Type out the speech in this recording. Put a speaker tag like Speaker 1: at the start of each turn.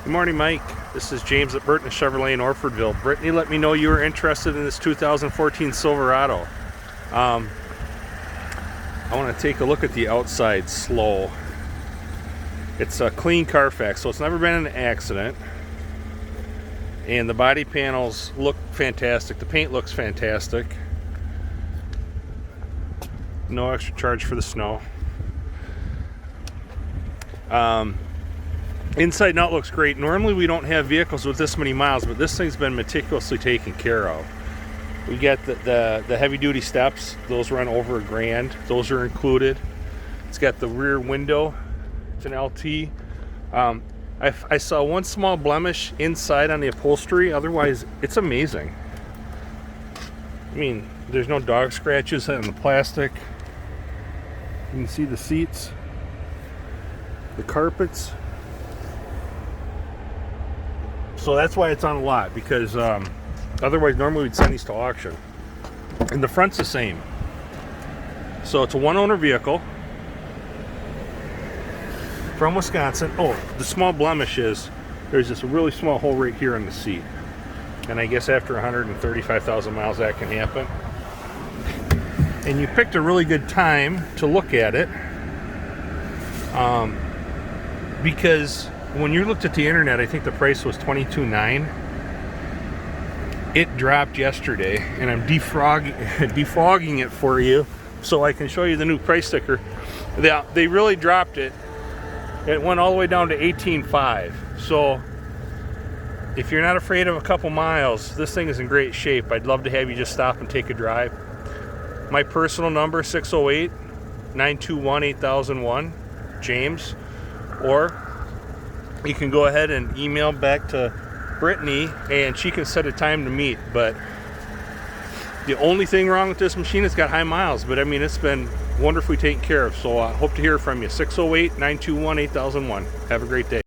Speaker 1: Good morning, Mike. This is James at Burton Chevrolet in Orfordville. Brittany let me know you were interested in this 2014 Silverado. I want to take a look at the outside slow. It's a clean Carfax, so it's never been in an accident. And the body panels look fantastic. The paint looks fantastic. No extra charge for the snow. Inside and out looks great. Normally we don't have vehicles with this many miles, but this thing's been meticulously taken care of. We get the heavy duty steps. Those run over $1,000. Those are included. It's got the rear window. It's an LT. I saw one small blemish inside on the upholstery. Otherwise, it's amazing. I mean, there's no dog scratches on the plastic. You can see the seats, the carpets. So that's why it's on a lot, because otherwise normally we'd send these to auction. And the front's the same. So it's a one-owner vehicle from Wisconsin. Oh, the small blemish is there's this really small hole right here in the seat. And I guess after 135,000 miles that can happen. And you picked a really good time to look at it, because when you looked at the internet, I think the price was $22,900. It dropped yesterday, and I'm defogging it for you so I can show you the new price sticker. They really dropped it. It went all the way down to $18,500. So if you're not afraid of a couple miles, this thing is in great shape. I'd love to have you just stop and take a drive. My personal number, 608-921-8001, James. Or you can go ahead and email back to Brittany and she can set a time to meet. But the only thing wrong with this machine, it's got high miles, but I mean, it's been wonderfully taken care of. So I hope to hear from you. 608-921-8001. Have a great day.